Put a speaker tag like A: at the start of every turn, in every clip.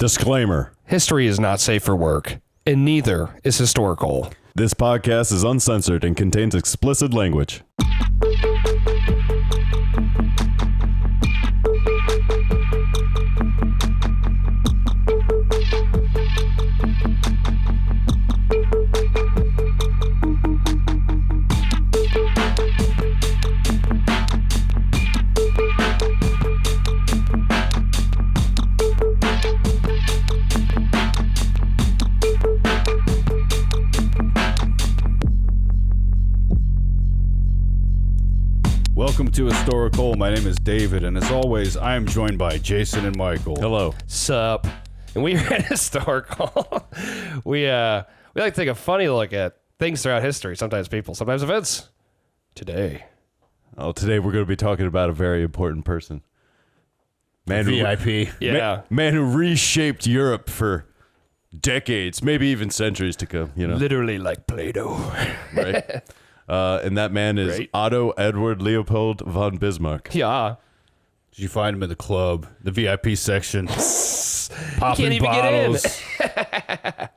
A: Disclaimer.
B: History is not safe for work, and neither is HistoricHole.
A: This podcast is uncensored and contains explicit language.
C: Welcome to HistoricHole. My name is David, and as always, I am joined by Jason and Michael.
A: Hello.
B: Sup? And we are at HistoricHole. we like to take a funny look at things throughout history. Sometimes people, sometimes events. Today
A: Today we're going to be talking about a very important person.
C: VIP.
B: Yeah.
A: Man who reshaped Europe for decades, maybe even centuries to come, you know.
B: Literally like Play-Doh.
A: Right? And that man is
B: Right.
A: Otto Edward Leopold von Bismarck.
B: Yeah.
C: Did you find him in the club, the VIP section, popping
B: Can't even
C: bottles?
B: get in.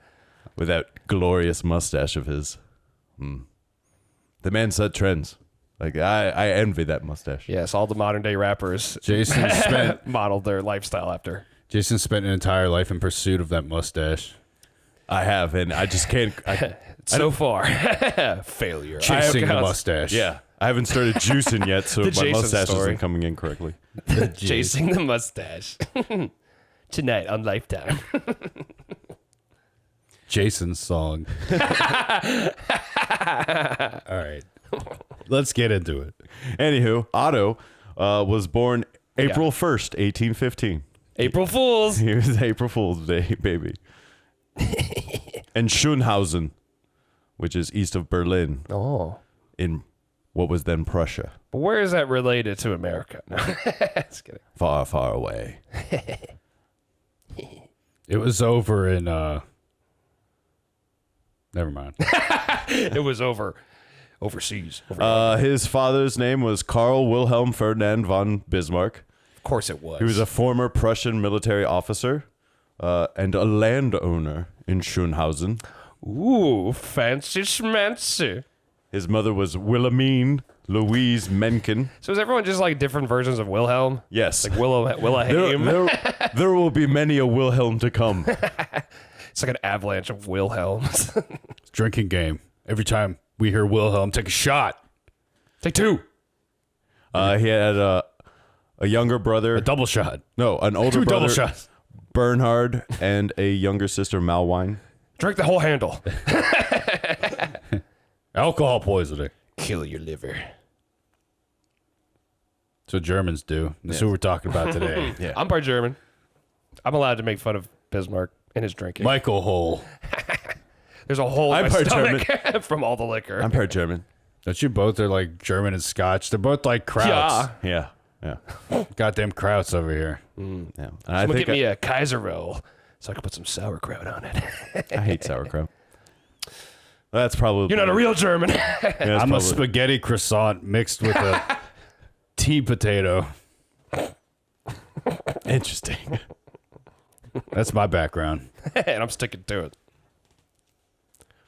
A: With that glorious mustache of his. The man set trends. Like, I envy that mustache.
B: Yes, all the modern day rappers
C: Jason spent
B: modeled their lifestyle after.
C: an entire life in pursuit of that mustache.
A: I have, and I just can't.
B: So far, failure.
C: Chasing the
B: I-
C: mustache.
A: Yeah. I haven't started juicing yet, so
B: The
A: my
B: Jason
A: mustache
B: story.
A: isn't coming in correctly.
B: Chasing the mustache. Tonight on Lifetime.
C: Jason's song. All right. Let's get into it.
A: Anywho, Otto was born April 1st, 1815.
B: April Fools.
A: He was April Fool's Day, baby. In Schönhausen, which is east of Berlin,
B: Oh.
A: in what was then Prussia.
B: But where is that related to America? No. Just kidding.
A: Far, far away.
C: It was over in, never mind.
B: It was overseas.
A: His father's name was Karl Wilhelm Ferdinand von Bismarck.
B: Of course it was.
A: He was a former Prussian military officer and a landowner in Schönhausen.
B: Ooh, fancy schmancy.
A: His mother was Wilhelmine Louise Mencken.
B: So is everyone just like different versions of Wilhelm?
A: Yes.
B: Like Wilhelm?
A: There will be many a Wilhelm to come.
B: It's like an avalanche of Wilhelms.
C: Drinking game. Every time we hear Wilhelm, take a shot.
B: Take two.
A: He had a younger brother.
C: A double shot.
A: No, an older
C: Two
A: brother,
C: double shots.
A: Bernhard, and a younger sister, Malwine.
B: Drink the whole handle.
C: Alcohol poisoning.
B: Kill your liver.
C: That's what Germans do. That's what we're talking about today.
A: Yeah.
B: I'm part German. I'm allowed to make fun of Bismarck and his drinking.
C: Michael Hole.
B: There's a hole in
A: I'm
B: my
A: part
B: stomach from all the liquor.
A: I'm part German.
C: Don't you both are like German and Scotch? They're both like Krauts.
B: Yeah.
A: Yeah.
C: Goddamn Krauts over here.
A: Yeah. And
B: I'm gonna get me a Kaiser roll so I can put some sauerkraut on it.
A: I hate sauerkraut. That's probably.
B: You're not a real German.
C: I'm a spaghetti croissant mixed with a tea potato.
A: Interesting.
C: That's my background.
B: And I'm sticking to it.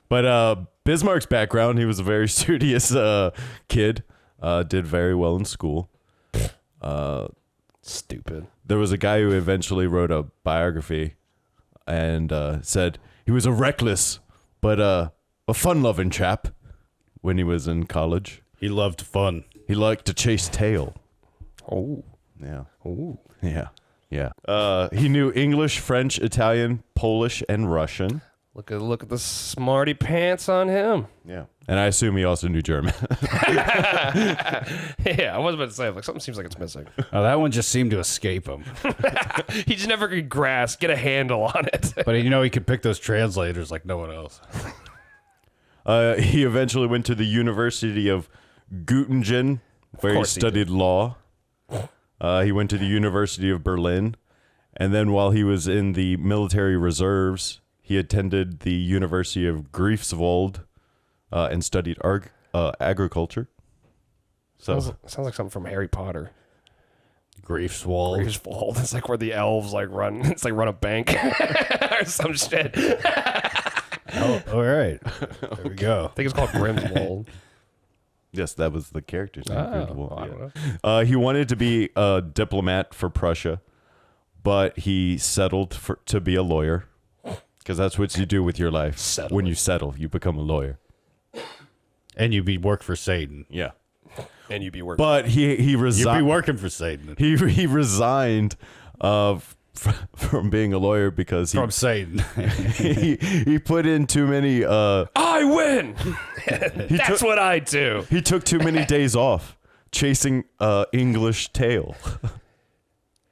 A: But Bismarck's background, he was a very studious kid. Did very well in school.
B: Stupid.
A: There was a guy who eventually wrote a biography and said he was a reckless but a fun-loving chap when he was in college.
C: He loved fun.
A: He liked to chase tail.
B: Oh.
A: Yeah.
B: Ooh.
A: Yeah. Yeah. He knew English, French, Italian, Polish, and Russian.
B: Look at the smarty pants on him.
A: Yeah. And I assume he also knew German.
B: Yeah, I was about to say, like, something seems like it's missing.
C: Oh, that one just seemed to escape him.
B: He just never could get a handle on it.
C: But you know, he could pick those translators like no one else.
A: He eventually went to the University of Göttingen, where he
B: course he
A: studied law. He went to the University of Berlin. And then while he was in the military reserves, he attended the University of Greifswald and studied agriculture. So
B: Sounds like something from Harry Potter.
C: Griefswald.
B: Gravesfold. It's like where the elves like run. It's like run a bank or some shit.
C: Oh, all right. There we go.
B: I think it's called Grimswold.
A: Yes, that was the character's name. Grindelwald,
B: I don't
A: yeah. He wanted to be a diplomat for Prussia, but he settled to be a lawyer because that's what you do with your life.
B: Settle.
A: When you settle, you become a lawyer.
C: And you be work for Satan.
A: Yeah.
B: And you'd be working.
A: But he
C: You be
A: resigned.
C: working for Satan.
A: He resigned from being a lawyer because
C: From Satan.
A: he put in too many.
B: I win. That's what I do.
A: He took too many days off chasing English tail.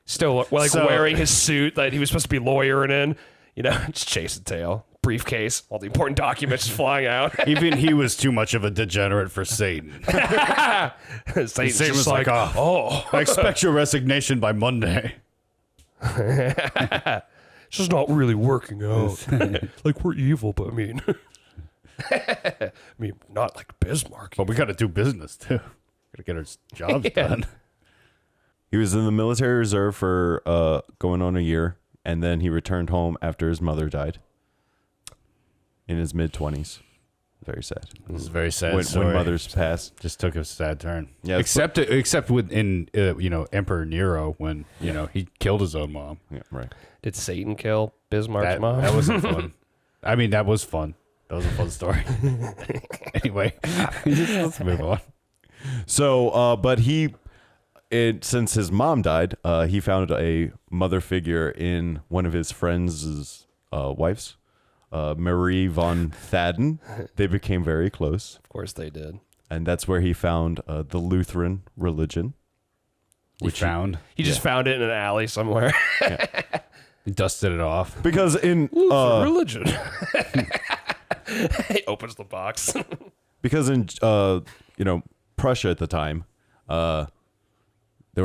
B: Still, like
C: So-
B: wearing his suit that he was supposed to be lawyering in. You know, just chasing tail, briefcase, all the important documents just flying out.
C: Even he was too much of a degenerate for Satan.
B: Satan's
C: Satan
B: just
C: was like,
B: oh,
C: I expect your resignation by Monday.
B: it's just not really working out. Like we're evil, but I mean, not like Bismarck.
C: But we got to do business, too. Got to get our jobs done.
A: He was in the military reserve for going on a year, and then he returned home after his mother died in his mid-20s. Very sad.
C: This is a very sad
A: When
C: story.
A: mothers pass.
C: Just took a sad turn.
A: Yeah,
C: except within Emperor Nero when he killed his own mom.
A: Yeah, right.
B: Did Satan kill Bismarck's mom?
C: That wasn't fun. I mean, that was fun. That was a fun story. Anyway, let's move on.
A: So, but since his mom died, he found a mother figure in one of his friends' wives, Marie von Thadden. They became very close.
B: Of course they did.
A: And that's where he found the Lutheran religion.
C: He
B: just found it in an alley somewhere.
C: He dusted it off.
A: Because in
B: Religion. He opens the box.
A: because in Prussia at the time, there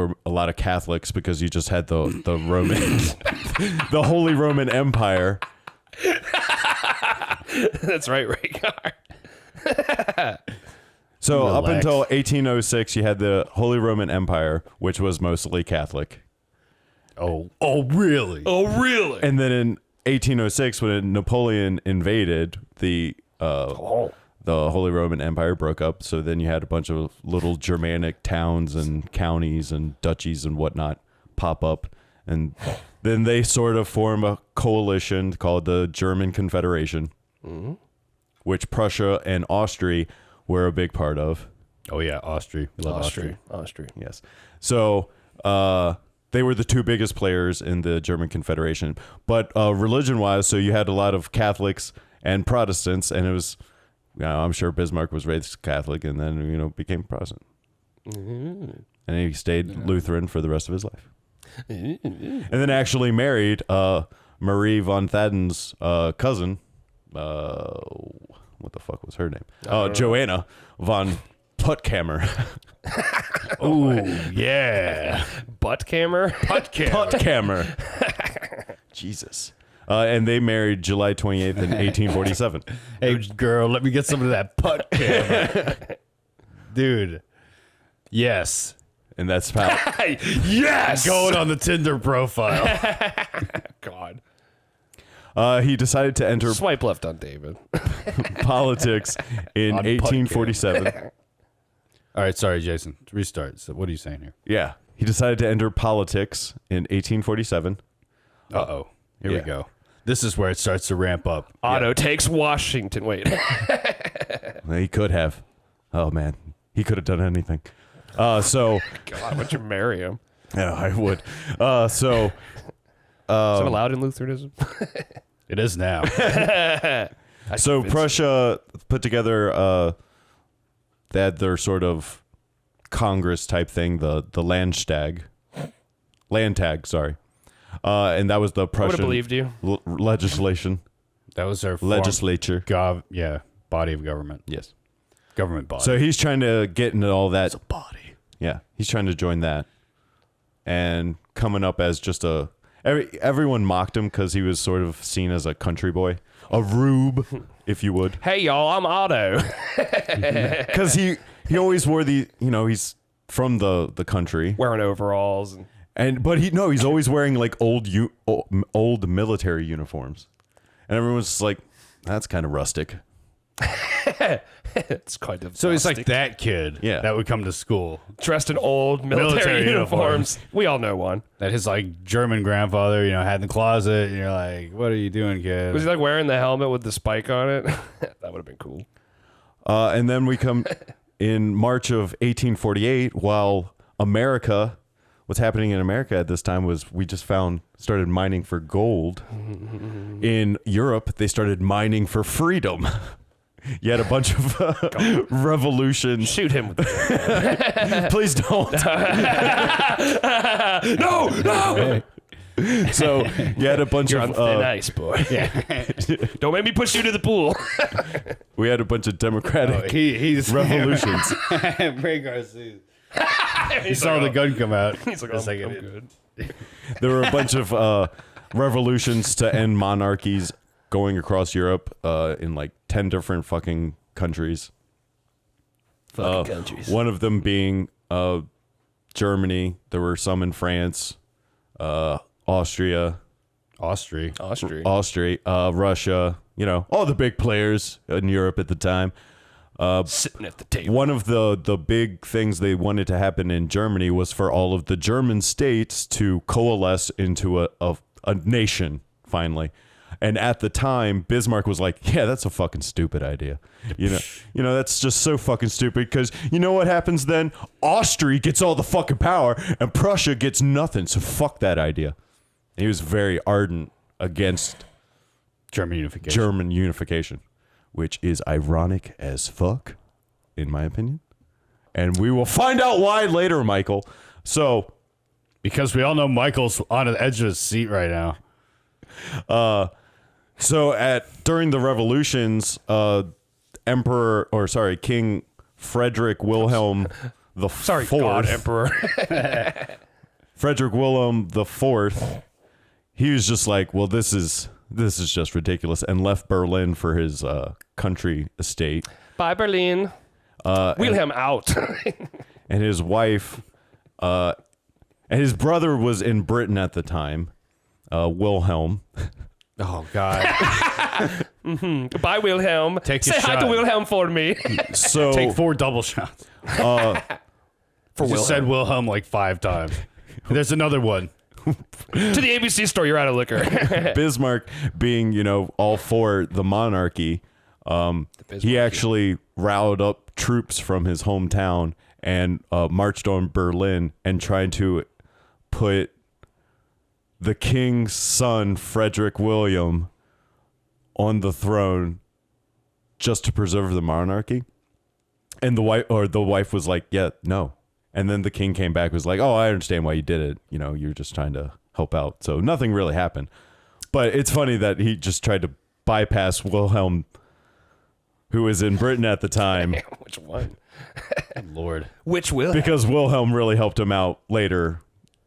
A: were a lot of Catholics because you just had the Roman, the Holy Roman Empire.
B: That's right, Rhaegar.
A: So up
C: Relax.
A: until 1806, you had the Holy Roman Empire, which was mostly Catholic.
C: Oh, really?
B: Oh, really?
A: And then in 1806, when Napoleon invaded, the Holy Roman Empire broke up. So then you had a bunch of little Germanic towns and counties and duchies and whatnot pop up. And then they sort of form a coalition called the German Confederation, which Prussia and Austria were a big part of.
C: Oh yeah, Austria. We love Austria.
B: Austria.
A: Yes. So they were the two biggest players in the German Confederation. But religion-wise, so you had a lot of Catholics and Protestants, and it was, I'm sure Bismarck was raised Catholic and then, became Protestant. And he stayed Lutheran for the rest of his life. And then actually married Marie von Thadden's cousin. What the fuck was her name? Joanna von Puttkamer.
C: Oh yeah,
B: Buttkammer?
A: Puttkamer. Jesus. And they married July 28th in 1847.
C: Hey girl, let me get some of that putt cam. Dude. Yes.
A: And that's how
B: Yes!
C: Going on the Tinder profile.
B: God.
A: he decided to enter
B: Swipe left on David.
A: politics in
C: On
A: 1847.
C: All right, sorry, Jason. Restart. So what are you saying here?
A: Yeah. He decided to enter politics in 1847.
C: Uh-oh. Here
A: Yeah.
C: we go. This is where it starts to ramp up.
B: Otto takes Washington. Wait.
A: He could have. Oh, man. He could have done anything. So,
B: God, would you marry him?
A: yeah, I would. So,
B: Is that allowed in Lutheranism?
C: It is now.
A: so Prussia put together, they had their sort of Congress type thing, the Landtag, sorry. And that was the
B: I would have
A: Prussian
B: believed you.
A: legislation,
C: That was our
A: legislature.
C: body of government.
A: Yes.
C: Government body.
A: So he's trying to get into all that.
C: it's a body.
A: Yeah, he's trying to join that, and coming up as just everyone mocked him because he was sort of seen as a country boy, a rube, if you would,
B: Hey, y'all, I'm Otto.
A: because he always wore he's from the country,
B: Wearing overalls. And
A: But he's always wearing like old military uniforms, and everyone's just like, that's kind of rustic.
B: It's kind of
C: So he's like
B: rustic.
C: that kid that would come to school.
B: Dressed in old military uniforms. We all know one.
C: That his like German grandfather, had in the closet. And you're like, what are you doing, kid?
B: Was he like wearing the helmet with the spike on it? That would have been cool.
A: And then we come in March of 1848, while what's happening in America at this time was we just started mining for gold. In Europe, they started mining for freedom. You had a bunch of revolutions.
B: Shoot him with the
A: Please don't. No. So you had a bunch
B: You're
A: of
B: on thin ice, boy. Don't make me push you to the pool.
A: we had a bunch of democratic
C: He's
A: revolutions.
C: Ray Garcia. He saw the gun come out.
B: He's like, I'm good.
A: There were a bunch of revolutions to end monarchies going across Europe in like 10 different fucking countries.
B: Countries.
A: One of them being Germany. There were some in France, Austria,
C: Austria.
A: Russia, all the big players in Europe at the time.
B: Sitting at the table.
A: One of the big things they wanted to happen in Germany was for all of the German states to coalesce into a nation finally. And at the time, Bismarck was like, yeah, that's a fucking stupid idea. That's just so fucking stupid because you know what happens then? Austria gets all the fucking power and Prussia gets nothing. So fuck that idea. He was very ardent against
C: German unification.
A: Which is ironic as fuck, in my opinion. And we will find out why later, Michael. So,
C: because we all know Michael's on the edge of his seat right now.
A: During the revolutions, King Frederick Wilhelm the Fourth.
B: God Emperor.
A: Frederick Wilhelm the Fourth. He was just like, well, this is just ridiculous, and left Berlin for his country estate.
B: Bye, Berlin. Wilhelm out.
A: And his wife, and his brother was in Britain at the time, Wilhelm.
C: Oh, God.
B: Bye, Wilhelm.
C: Say
B: hi to Wilhelm for me.
A: So
C: Take 4 double shots.
B: For
C: Just said Wilhelm like 5 times. There's another one.
B: To the ABC store, you're out of liquor.
A: Bismarck, being all for the monarchy, he actually riled up troops from his hometown and marched on Berlin and tried to put the king's son Frederick William on the throne just to preserve the monarchy. And the wife was like, yeah, no. And then the king came back, was like, oh, I understand why you did it. You're just trying to help out. So nothing really happened. But it's funny that he just tried to bypass Wilhelm, who was in Britain at the time.
B: Which one?
C: Lord.
B: Which Wilhelm?
A: Because Wilhelm really helped him out later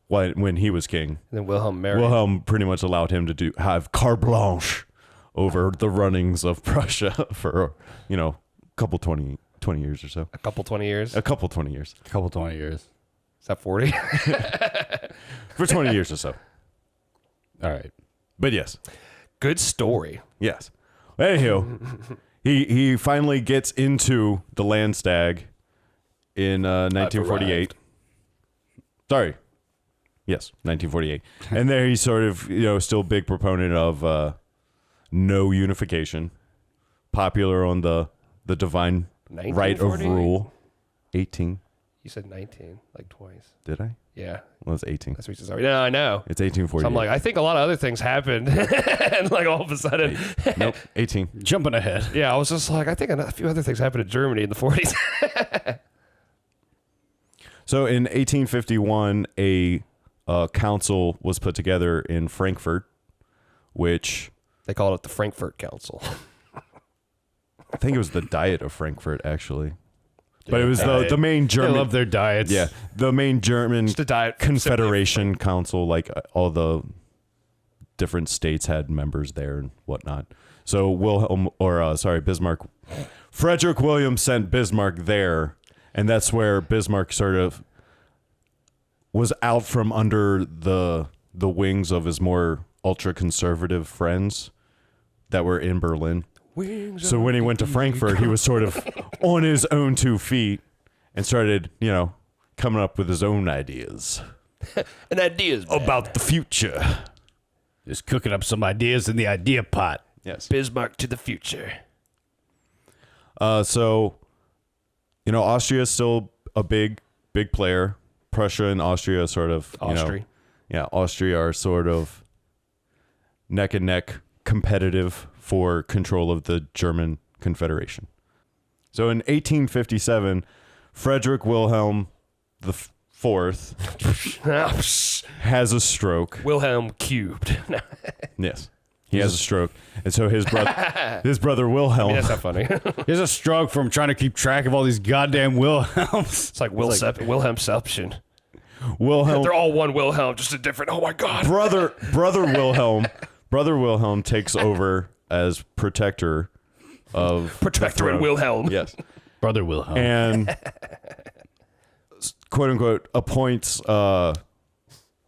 A: when he was king.
B: And then Wilhelm married.
A: Wilhelm pretty much allowed him to have carte blanche over the runnings of Prussia for, a couple 20 years or so.
B: A couple 20 years?
A: A couple 20 years.
C: A couple 20 years.
B: Is that 40?
A: For 20 years or so.
C: All right.
A: But yes.
B: Good story.
A: Yes. Anywho, he finally gets into the Landstag in 1948. Sorry. Yes, 1948. And there he's sort of, still a big proponent of no unification. Popular on the divine right of rule. 18.
B: You said 19, like twice.
A: Did I?
B: Yeah.
A: Well, it's 18.
B: That's what you said. No, I know.
A: It's 1848.
B: So I'm like, I think a lot of other things happened. And like all of a sudden.
A: Nope, 18.
C: Jumping ahead.
B: Yeah, I was just like, I think a few other things happened in Germany in the 40s.
A: So in 1851, a council was put together in Frankfurt, which
B: They called it the Frankfurt Council.
A: I think it was the Diet of Frankfurt, actually. But it was the main German.
C: They love their diets.
A: Yeah, the main German
B: Just a diet
A: Confederation Council, like all the different states had members there and whatnot. So Bismarck, Frederick William sent Bismarck there, and that's where Bismarck sort of was out from under the wings of his more ultra conservative friends that were in Berlin. So when he went to Frankfurt, he was sort of on his own 2 feet and started, coming up with his own ideas.
B: And ideas
A: About the future.
C: Just cooking up some ideas in the idea pot.
A: Yes.
B: Bismarck to the future.
A: So, Austria is still a big player. Prussia and Austria are sort of,
B: Austria.
A: Austria are sort of neck and neck competitive for control of the German Confederation. So in 1857, Frederick Wilhelm IV has a stroke.
B: Wilhelm cubed.
A: Yes. He has a stroke. And so his brother Wilhelm.
B: That's not funny.
C: He has a stroke from trying to keep track of all these goddamn Wilhelms.
B: It's like Wilhelmception.
A: Wilhelm.
B: They're all one Wilhelm, just a different. Oh my God.
A: Brother Wilhelm takes over as protector of
B: Protector
A: the
B: and
A: throne.
B: Wilhelm.
A: Yes.
C: Brother Wilhelm.
A: And quote unquote appoints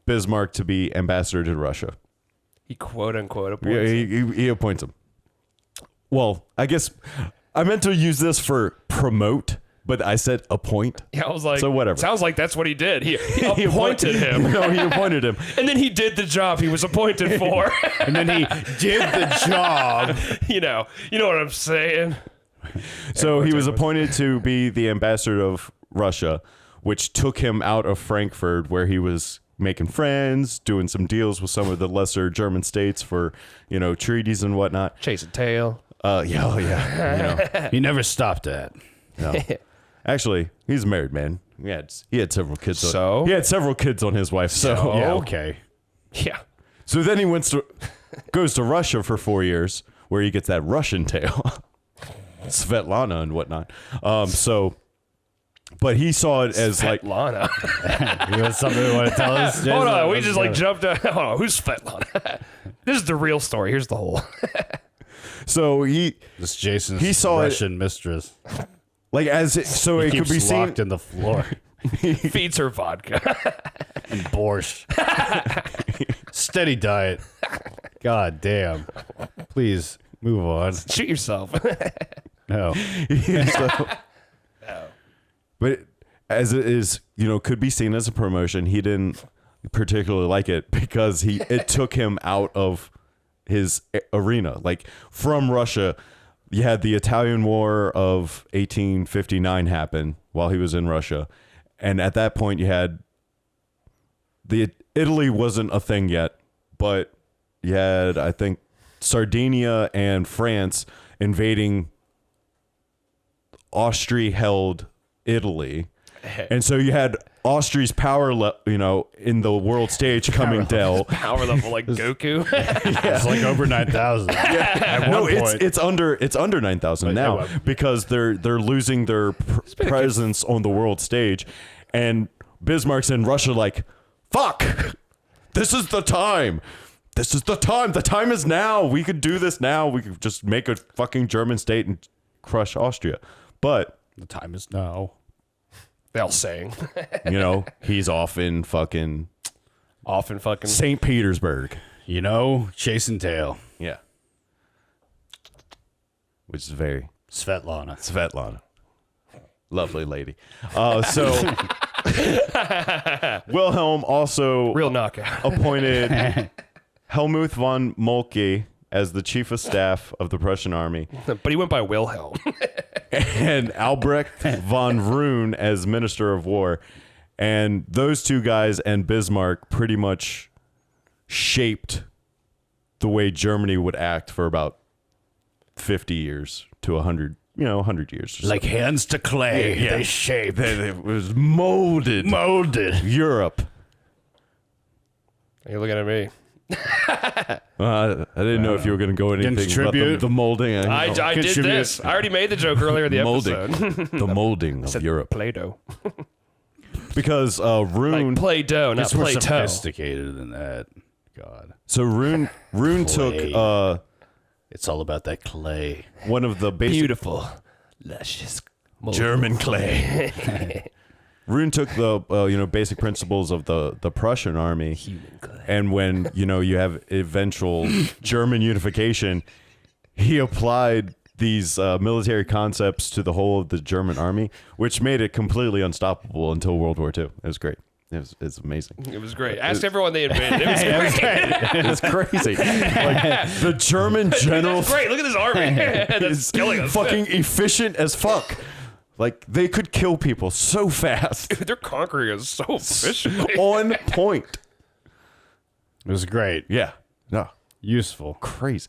A: Bismarck to be ambassador to Russia.
B: He quote unquote
A: Yeah,
B: appoints.
A: he appoints him. Well, I guess I meant to use this for promote, but I said appoint.
B: Yeah, I was like,
A: So whatever.
B: Sounds like that's what he did. He appointed him.
A: No, he appointed him.
B: And then he did the job he was appointed for.
C: And then he did the job.
B: you know what I'm saying?
A: So he was appointed to be the ambassador of Russia, which took him out of Frankfurt, where he was making friends, doing some deals with some of the lesser German states for, treaties and whatnot.
B: Chasing tail.
A: Yeah.
C: He never stopped that.
A: No. Actually, he's a married man. He had several kids.
B: So?
A: He had several kids on his wife. So
C: Yeah, okay.
B: Yeah.
A: So then he goes to Russia for 4 years, where he gets that Russian tail, Svetlana and whatnot. But he saw it as like,
B: Svetlana.
C: You got something you want to tell us?
B: Hold on. We
C: Let's
B: just
C: go.
B: jumped out. Hold on. Who's Svetlana? This is the real story. Here's the whole.
A: so he
C: This Jason's
A: he saw it-
C: Russian mistress.
A: like as it, so it could
C: Keeps
A: be seen.
C: locked in the floor.
B: Feeds her vodka.
C: And borscht. Steady diet. God damn. Please move on.
B: Shoot yourself.
C: No.
A: But as it is, could be seen as a promotion. He didn't particularly like it because it took him out of his arena. Like from Russia, you had the Italian War of 1859 happen while he was in Russia. And at that point you had Italy wasn't a thing yet, but you had, I think, Sardinia and France invading Austria-held Italy. And so you had Austria's power, in the world stage coming down.
B: Power level like Goku.
C: It's like over 9,000. At
A: No,
C: one point.
A: it's under 9,000 now
C: well,
A: because they're losing their presence on the world stage, and Bismarck's in Russia like, fuck, this is the time. This is the time. The time is now. We could do this now. We could just make a fucking German state and crush Austria. But
C: The time is now.
B: They'll sing.
A: he's off in fucking
B: Often fucking.
A: St. Petersburg.
C: Chasing tail.
A: Yeah. Which is very
C: Svetlana.
A: Svetlana. Lovely lady. So Wilhelm also
B: Real knockout.
A: appointed Helmuth von Moltke as the chief of staff of the Prussian army
B: But he went by Wilhelm.
A: and Albrecht von Roon as minister of war. And those two guys and Bismarck pretty much shaped the way Germany would act for about 50 years to 100, 100 years. Or so.
C: Like hands to clay.
A: Yeah.
C: They shaped.
A: It was molded Europe.
B: Are you looking at me?
A: I didn't know if you were going to go anything about
C: contribute?
A: the molding.
B: I did
C: Contribute.
B: this. I already made the joke earlier in the
A: molding,
B: episode.
A: the molding of Europe,
B: Play-Doh.
A: because Roon.
B: Like Play-Doh, not
C: It's more
B: Play-Toe.
C: sophisticated than that. God.
A: So Roon took
C: It's all about that clay.
A: one of the basic
B: Beautiful, luscious. mold.
A: German clay. Rune took the basic principles of the Prussian army, and when you have eventual German unification, he applied these military concepts to the whole of the German army, which made it completely unstoppable until World War II. It was great. It's amazing.
B: It was great. Ask everyone they invaded. It was great.
A: It's crazy. Like the German general.
B: It's great. Look at this army. That's killing us.
A: Fucking efficient as fuck. Like they could kill people so fast.
B: Dude, they're conquering us so efficiently.
A: On point.
C: It was great.
A: Yeah. No.
C: Useful.
A: Crazy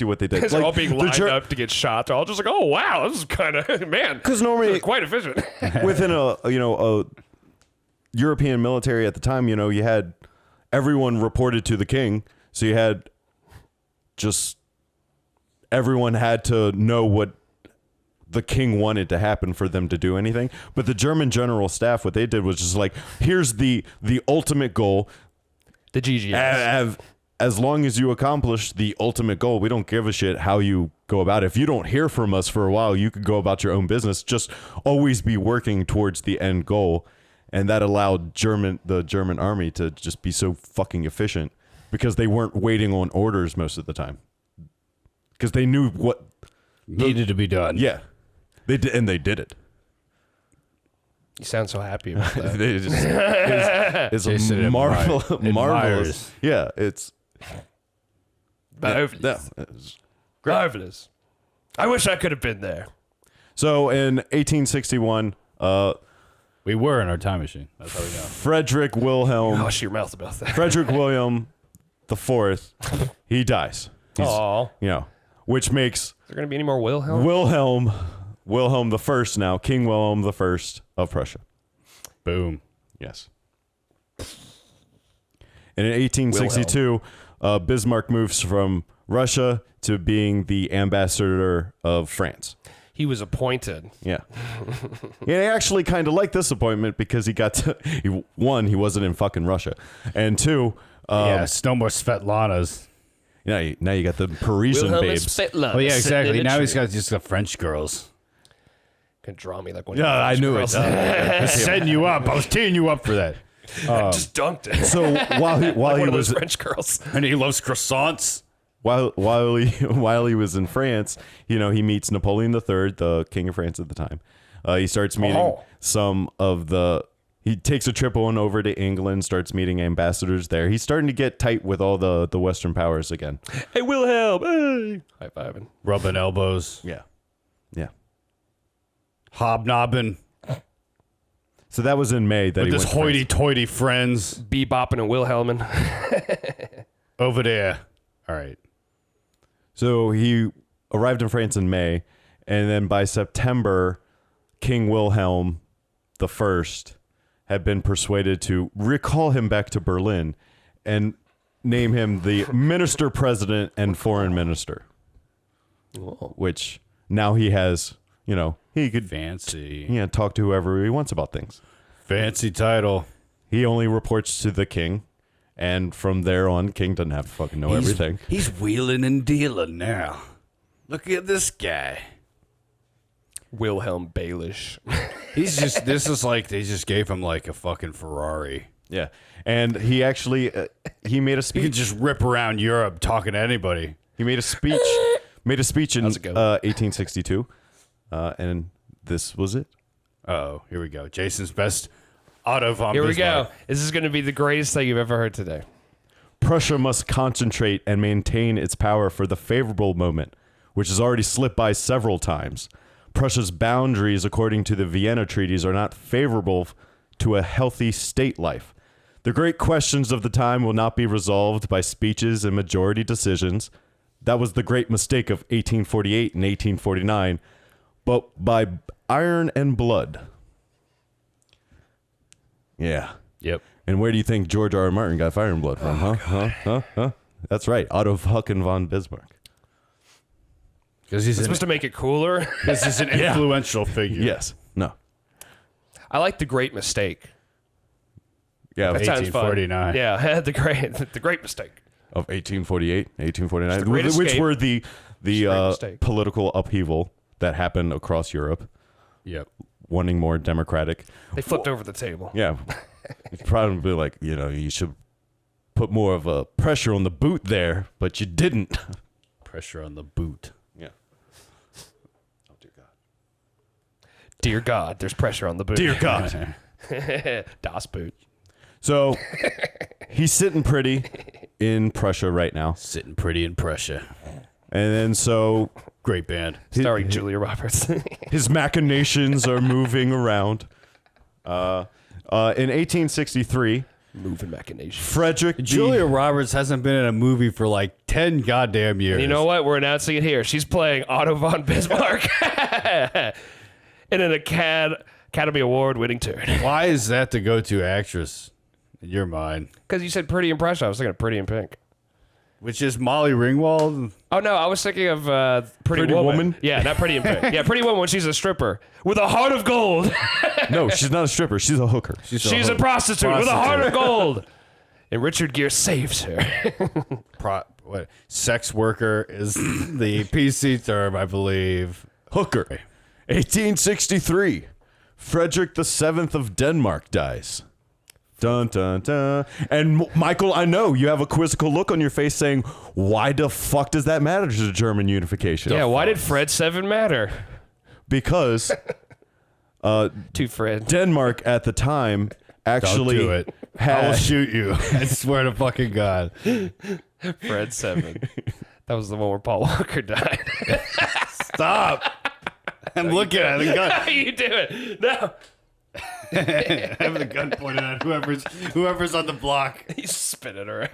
A: what they did.
B: They're all being lined up to get shot. They're all just like, oh wow, this is kind of man.
A: Because normally
B: quite efficient.
A: within a European military at the time, you had everyone reported to the king, so you had just everyone had to know what the king wanted to happen for them to do anything. But the German general staff, what they did was just like, here's the ultimate goal.
B: The GGS.
A: As long as you accomplish the ultimate goal, we don't give a shit how you go about it. If you don't hear from us for a while, you could go about your own business. Just always be working towards the end goal. And that allowed the German army to just be so fucking efficient because they weren't waiting on orders most of the time. Because they knew what
C: needed to be done.
A: Yeah. They did, and they did it.
B: You sound so happy about that.
A: It's marvelous. Yeah, it's
B: marvelous. Marvelous. I wish I could have been there.
A: So in 1861,
C: we were in our time machine. That's how we know.
A: Frederick Wilhelm.
B: Hush your mouth about that.
A: Frederick William the Fourth. He dies.
B: Aww.
A: Which makes
B: Is there going to be any more Wilhelm?
A: Wilhelm the First now, King Wilhelm the First of Prussia.
C: Boom.
A: Yes. And in 1862, Bismarck moves from Russia to being the ambassador of France.
B: He was appointed.
A: Yeah. Yeah, I actually kind of like this appointment because he wasn't in fucking Russia. And two,
C: yes, no more Svetlanas.
A: now you got the Parisian babes.
C: Oh, yeah, exactly. Now he's got just the French girls.
B: Can draw me like one.
A: Yeah, I knew it.
C: I was setting you up. I was teeing you up for that.
B: Just dunked it.
A: So while he
B: one of
A: was
B: those French girls.
C: And he loves croissants.
A: while he was in France, he meets Napoleon III, the king of France at the time. He starts meeting he takes a trip on over to England, starts meeting ambassadors there. He's starting to get tight with all the Western powers again.
B: Hey, Wilhelm. Hey. High-fiving.
C: Rubbing elbows.
A: Yeah.
C: Hobnobbing.
A: So that was in May that
C: with
A: he
C: his
A: went to France.
C: hoity-toity friends
B: Bebopping and Wilhelming.
C: over there. All right.
A: So he arrived in France in May, and then by September, King Wilhelm the First had been persuaded to recall him back to Berlin and name him the Minister President and Foreign Minister.
B: Whoa.
A: Which now he has, he could
C: Fancy.
A: talk to whoever he wants about things.
C: Fancy title.
A: He only reports to the king, and from there on, king doesn't have to fucking know everything.
C: He's wheeling and dealing now. Look at this guy.
B: Wilhelm Baelish.
C: This is like they just gave him like a fucking Ferrari.
A: Yeah, and he actually he made a
C: He
A: speech.
C: can just rip around Europe talking to anybody.
A: He made a speech. In
B: How's it go?
A: 1862, and this was it.
C: Uh-oh, here we go. Jason's best Otto von
B: Here we
C: Bismarck.
B: go. This is going to be the greatest thing you've ever heard today.
A: Prussia must concentrate and maintain its power for the favorable moment, which has already slipped by several times. Prussia's boundaries, according to the Vienna treaties, are not favorable to a healthy state life. The great questions of the time will not be resolved by speeches and majority decisions. That was the great mistake of 1848 and 1849, but by iron and blood. Yeah.
C: Yep.
A: And where do you think George R. R. Martin got fire and blood from? Huh? That's right. Otto fucking von Bismarck.
C: Because he's
B: Supposed to make it cooler.
C: this is an influential figure.
A: Yes. No.
B: I like the great mistake.
A: Yeah.
B: That sounds fun.
C: 1849.
B: Yeah, the great mistake.
A: Of 1848,
B: It's the
A: 1849,
B: Great
A: which
B: Escape.
A: were the
B: Great mistake.
A: political upheaval that happened across Europe.
C: Yep.
A: wanting more democratic.
B: They flipped over the table.
A: Yeah. It's probably like, you should put more of a pressure on the boot there, but you didn't.
C: Pressure on the boot.
A: Yeah. Oh, dear God.
B: Dear God, there's pressure on the boot.
A: Dear God.
B: Das Boot.
A: So he's sitting pretty in Prussia right now.
C: Sitting pretty in Prussia.
A: And then so
C: Great band.
B: Starring Julia Roberts.
A: his machinations are moving around. In 1863,
B: Moving machinations.
A: Frederick
C: Julia Roberts hasn't been in a movie for like 10 goddamn years.
B: And you know what? We're announcing it here. She's playing Otto von Bismarck in an Academy Award winning turn.
C: Why is that the go-to actress in your mind?
B: Because you said Pretty in Prussia. I was thinking of Pretty in Pink.
C: Which is Molly Ringwald?
B: Oh, no. I was thinking of Pretty Woman. Yeah, not Pretty in Pink. Yeah, Pretty Woman when she's a stripper with a heart of gold.
A: No, she's not a stripper. She's a hooker.
B: She's a prostitute with a heart of gold. And Richard Gere saves her.
C: Sex worker is the PC term, I believe.
A: Hooker. 1863. Frederick VII of Denmark dies. Dun, dun, dun. And Michael, I know you have a quizzical look on your face saying, why the fuck does that matter to German unification?
B: Yeah, why did Fred 7 matter?
A: Because
B: To Fred.
A: Denmark at the time actually
C: Don't do it. I will shoot you. I swear to fucking God.
B: Fred 7. That was the one where Paul Walker died.
C: Stop. I'm looking at the gun.
B: How you do it? No.
C: I have the gun pointed at whoever's on the block.
B: He's spinning around.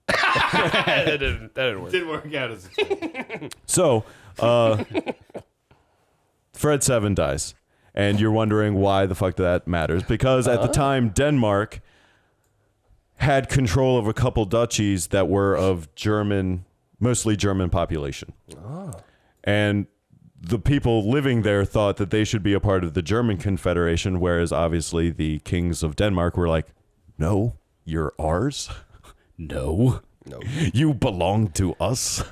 B: that didn't work.
C: Didn't work out as
A: So, Fred 7 dies. And you're wondering why the fuck that matters. Because at the time, Denmark had control of a couple duchies that were of mostly German population. And the people living there thought that they should be a part of the German Confederation, whereas obviously the kings of Denmark were like, no, you're ours.
C: No.
A: You belong to us.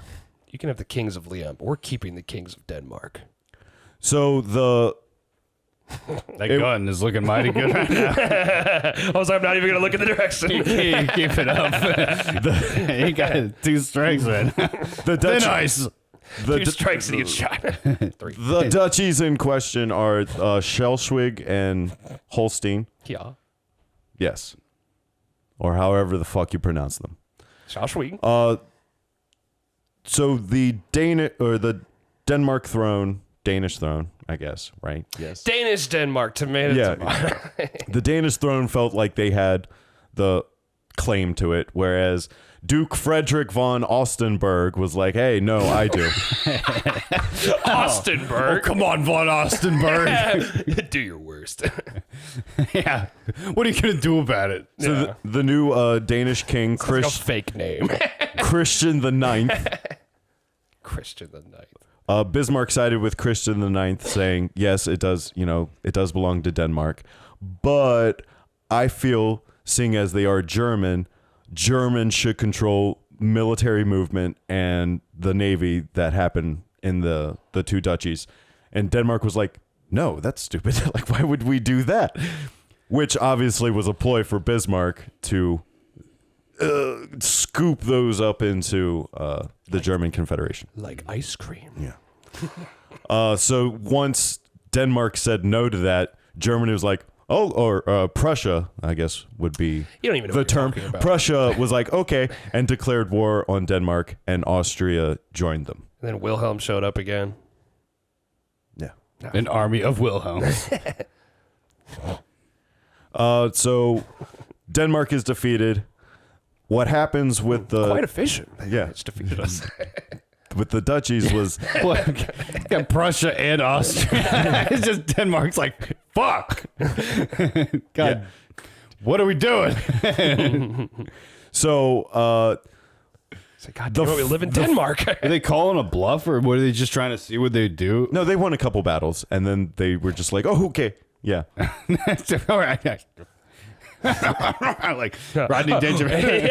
B: You can have the kings of Leon, but we're keeping the kings of Denmark.
A: So
C: That gun is looking mighty good right now.
B: I was like, I'm not even going to look in the direction.
C: Keep it up. He got 2 strikes, man.
A: the Dutch,
C: Nice.
B: 2 strikes and he gets shot. 3.
A: The duchies in question are Schleswig and Holstein.
B: Yeah.
A: Yes. Or however the fuck you pronounce them.
B: Schleswig.
A: So the Denmark throne, Danish throne, I guess, right? Yes.
B: Danish Denmark, tomato.
A: Yeah. The Danish throne felt like they had the claim to it, whereas Duke Frederick von Ostenburg was like, hey, no, I do.
B: Ostenburg.
C: Oh, come on, von Ostenburg.
B: Do your worst.
C: Yeah. What are you going to do about it?
A: So the new Danish king,
B: Like a fake name.
A: Christian the Ninth.
B: Christian the Ninth.
A: Bismarck sided with Christian the Ninth, saying, yes, it does belong to Denmark. But I feel, seeing as they are Germans should control military movement and the navy that happened in the 2 duchies. And Denmark was like, no, that's stupid. Like, why would we do that? Which obviously was a ploy for Bismarck to scoop those up into the German Confederation.
B: Like ice cream.
A: Yeah. So once Denmark said no to that, Germany was like, Prussia, I guess, would be
B: You don't even know
A: the
B: what you're
A: term.
B: talking about.
A: Prussia was like, okay, and declared war on Denmark, and Austria joined them.
B: And then Wilhelm showed up again.
A: Yeah.
C: An army of Wilhelms.
A: So Denmark is defeated. What happens with the
B: Quite efficient.
A: Yeah.
B: It's defeated us.
A: with the duchies was
C: Got Prussia and Austria. It's just Denmark's like, fuck. God, what are we doing?
A: so
B: It's like, God damn it, we live in Denmark.
C: Are they calling a bluff, or were they just trying to see what they do?
A: no, they won a couple battles, and then they were just like, oh, okay, yeah.
C: All right. Like Rodney Dangerfield.
B: Hey.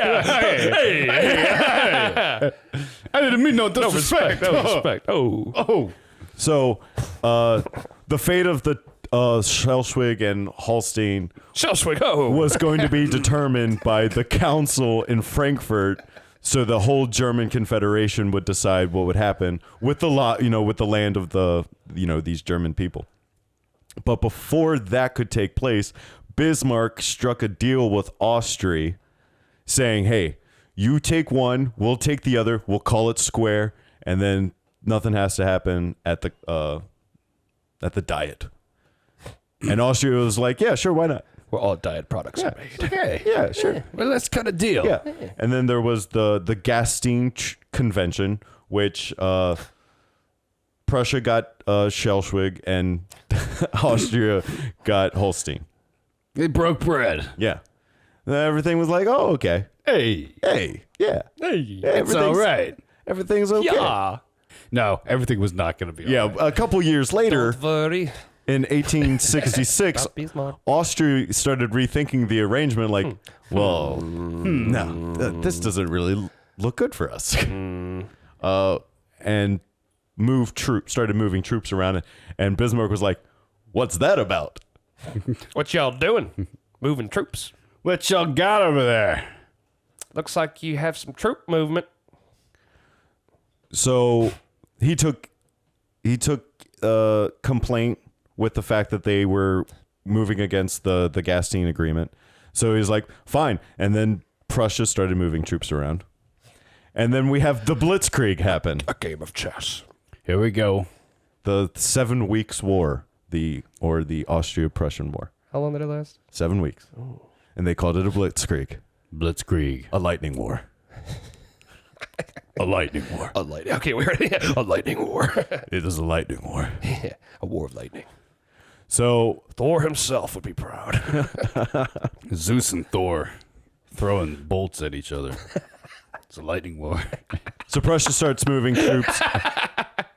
C: I didn't mean no disrespect.
B: No respect. Oh.
C: Oh.
A: So the fate of the Schleswig and Holstein
B: Schleswig, oh.
A: was going to be determined by the council in Frankfurt. So the whole German Confederation would decide what would happen with the with the land of the, these German people. But before that could take place, Bismarck struck a deal with Austria saying, hey, you take one, we'll take the other, we'll call it square, and then nothing has to happen at the diet. And Austria was like, yeah, sure, why not?
B: Where all diet products are made.
C: Okay.
A: Yeah, sure.
C: Well, let's cut a deal.
A: Yeah. And then there was the Gastein Convention, which Prussia got Schleswig and Austria got Holstein.
C: They broke bread.
A: Yeah. And everything was like, oh, okay.
C: Hey.
A: Yeah.
B: Hey.
C: It's all right.
A: Everything's okay.
B: Yeah.
C: No, everything was not going to be
A: Yeah.
C: all right.
A: A couple years later,
B: Don't worry.
A: in 1866,
B: About Bismarck.
A: Austria started rethinking the arrangement like, well, no, this doesn't really look good for us. And started moving troops around. And Bismarck was like, what's that about?
B: What y'all doing? Moving troops.
C: What y'all got over there?
B: Looks like you have some troop movement.
A: So he took complaint with the fact that they were moving against the Gastein Agreement. So he's like, fine. And then Prussia started moving troops around. And then we have the Blitzkrieg happen.
B: A game of chess.
C: Here we go.
A: The 7 Weeks War, the Austro-Prussian War.
B: How long did it last?
A: 7 weeks. And they called it a Blitzkrieg.
C: Blitzkrieg.
A: A lightning war. A lightning war.
B: A lightning. Okay, we already a lightning war.
A: It is a lightning war.
B: A war of lightning.
A: So
B: Thor himself would be proud.
C: Zeus and Thor throwing bolts at each other. It's a lightning war.
A: So Prussia starts moving troops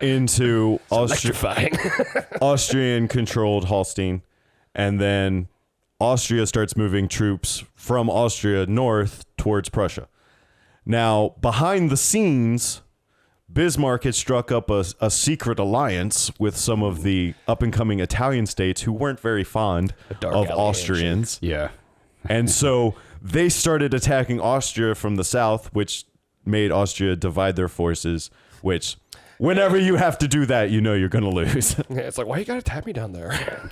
A: into
B: Electrifying.
A: Austrian-controlled Holstein, and then Austria starts moving troops from Austria north towards Prussia. Now, behind the scenes, Bismarck had struck up a secret alliance with some of the up-and-coming Italian states who weren't very fond
B: dark
A: of
B: alley
A: Austrians.
C: Yeah.
A: And so they started attacking Austria from the south, which made Austria divide their forces, which whenever you have to do that, you know you're going to lose.
B: Yeah, it's like, why you gotta tap me down there?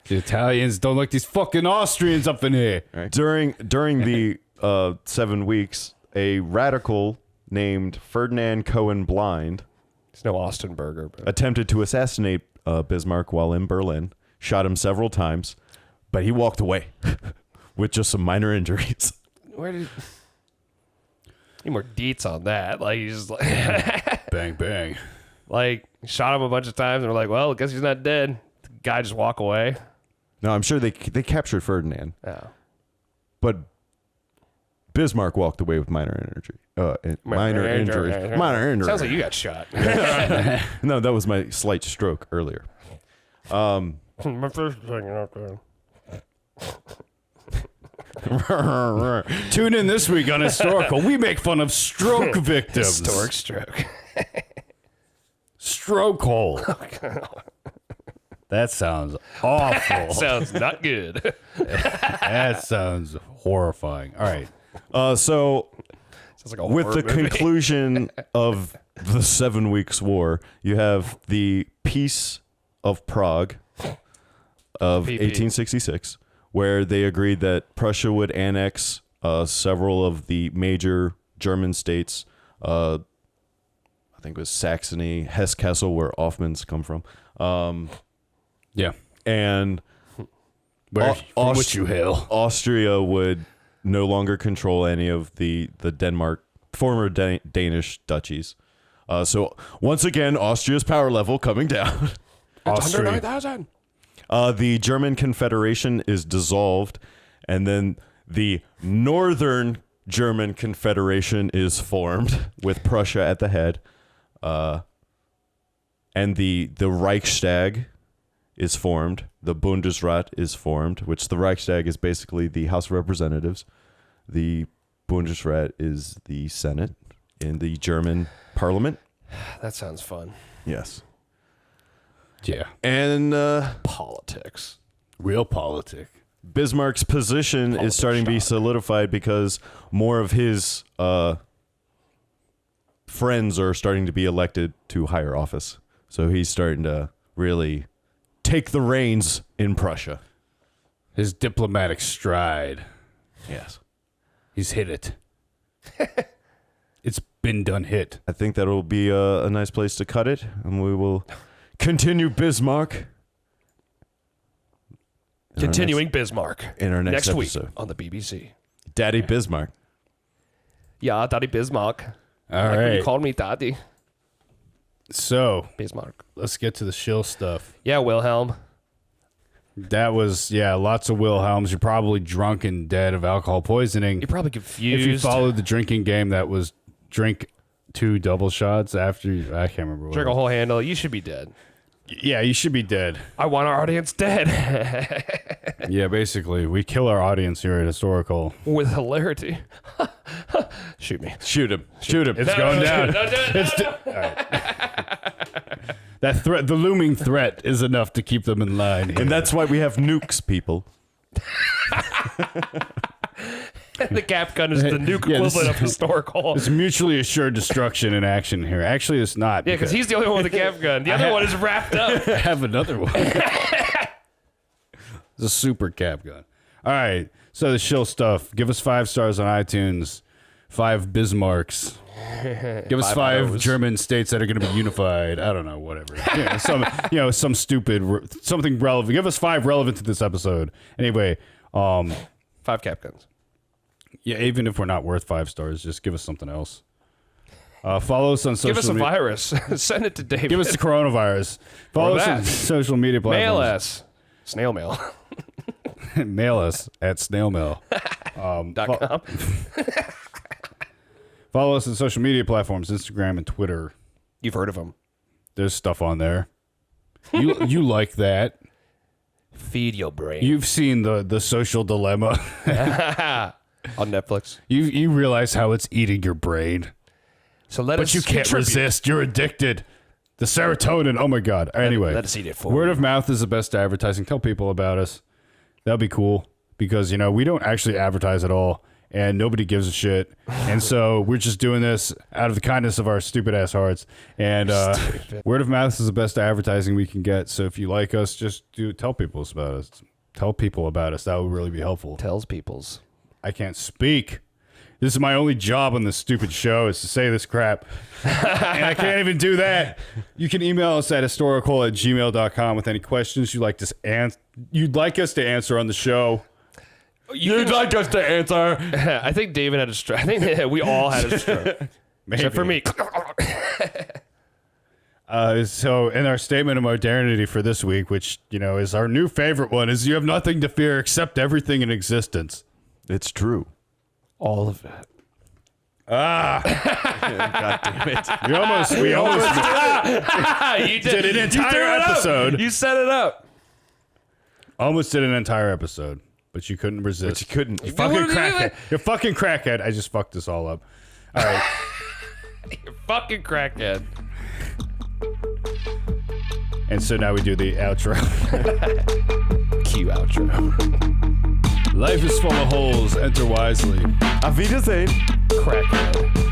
C: The Italians don't like these fucking Austrians up in here.
A: During the 7 weeks, a radical named Ferdinand Cohen Blind
B: It's no Austin Burger. But
A: attempted to assassinate Bismarck while in Berlin, shot him several times, but he walked away with just some minor injuries.
B: where did? Need more deets on that. Like he's just like,
C: Bang, bang.
B: like shot him a bunch of times, and we're like, well, I guess he's not dead. The guy just walk away.
A: No, I'm sure they captured Ferdinand,
B: Oh.
A: but Bismarck walked away with minor injuries. Minor injuries.
B: Sounds like you got shot.
A: No, that was my slight stroke earlier.
B: My first thing out there.
C: Tune in this week on Historical. We make fun of stroke victims.
B: Historic stroke.
C: Stroke hole. That sounds awful.
B: Sounds not good.
C: That sounds horrifying. All right.
A: So
B: Sounds like a
A: with
B: horror
A: the
B: movie.
A: conclusion of the 7 Weeks War, you have the Peace of Prague of
B: PP.
A: 1866, where they agreed that Prussia would annex several of the major German states. I think it was Saxony, Hesse-Kassel, where Offmans come from.
C: Yeah.
A: And
C: Where from
A: Aust-
C: which you hail.
A: Austria would no longer control any of the former Danish duchies. So once again, Austria's power level coming down.
B: It's 109,000.
A: The German Confederation is dissolved, and then the Northern German Confederation is formed with Prussia at the head. And the Reichstag is formed. The Bundesrat is formed, which the Reichstag is basically the House of Representatives. The Bundesrat is the Senate in the German parliament.
B: That sounds fun.
A: Yes.
C: Yeah.
A: And
B: Politics.
C: Real politic.
A: Bismarck's position is starting to be solidified because more of his friends are starting to be elected to higher office. So he's starting to really take the reins in Prussia.
C: His diplomatic stride.
A: Yes.
C: He's hit it. It's been done hit.
A: I think that'll be a nice place to cut it, and we will continue Bismarck.
B: Continuing Bismarck.
A: In our next
B: week
A: episode.
B: on the BBC.
A: Daddy Bismarck.
B: Yeah, Daddy Bismarck.
C: All
B: Like when
C: right.
B: you called me Daddy
C: So
B: Bismarck.
C: let's get to the shill stuff.
B: Yeah, Wilhelm.
C: That was, lots of Wilhelms. You're probably drunk and dead of alcohol poisoning.
B: You're probably confused.
C: If you followed the drinking game, that was drink 2 double shots after I can't remember what.
B: Drink a whole handle. You should be dead.
C: Yeah, you should be dead.
B: I want our audience dead.
C: Yeah, basically, we kill our audience here at HistoricHole.
B: With hilarity. Shoot me.
A: Shoot him. Shoot him.
C: It's going down.
B: No,
C: All right. That threat, the looming threat, is enough to keep them in line. Here.
A: And that's why we have nukes, people.
B: The cap gun is the nuke
C: Yeah, this
B: equivalent of historical.
C: It's mutually assured destruction in action here. Actually, it's not.
B: Yeah, because he's the only one with the cap gun. The other one is wrapped up.
C: I have another one. It's a super cap gun. All right. So the shill stuff. Give us 5 stars on iTunes. 5 Bismarcks. Give us 5 German states that are going to be unified. I don't know, whatever. Some stupid, something relevant. Give us 5 relevant to this episode. Anyway,
B: 5 cap guns.
C: yeah, even if we're not worth 5 stars, just give us something else. Follow us on social
B: Give us a
C: media.
B: virus. Send it to David.
C: Give us the coronavirus. Follow us on
B: that.
C: social media
B: Mail
C: platforms.
B: us. Snail mail.
C: Mail us at snailmail.
B: .com.
C: Follow us on social media platforms, Instagram and Twitter.
B: You've heard of them.
C: There's stuff on there. You like that.
B: Feed your brain.
C: You've seen the social dilemma.
B: On Netflix.
C: You realize how it's eating your brain.
B: So let us
C: But you can't
B: contribute.
C: resist. You're addicted. The serotonin. Oh my God. Anyway.
B: Let us eat it for
C: Word
B: you.
C: of mouth is the best advertising. Tell people about us. That'll be cool because, we don't actually advertise at all and nobody gives a shit. And so we're just doing this out of the kindness of our stupid ass hearts. And word of mouth is the best advertising we can get. So if you like us, just tell people about us. Tell people about us. That would really be helpful.
B: Tells peoples.
C: I can't speak. This is my only job on this stupid show is to say this crap. And I can't even do that. You can email us at historical@gmail.com with any questions you'd like us to answer on the show.
A: You'd like us to answer.
B: I think David had a stroke. I think we all had a stroke.
C: Maybe.
B: Except for me.
C: So in our statement of modernity for this week, which, is our new favorite one, is you have nothing to fear except everything in existence.
A: It's true.
B: All of it.
A: God damn it.
C: We almost
B: You
C: did an entire episode.
B: You set it up.
C: Almost did an entire episode, but you couldn't resist.
A: But you couldn't.
C: You fucking crackhead. You're fucking crackhead. I just fucked this all up. All right.
B: You're fucking crackhead.
C: And so now we do the outro.
B: Cue outro.
C: Life is full of holes. Enter wisely.
A: Auf Wiedersehen.
B: Crackhead.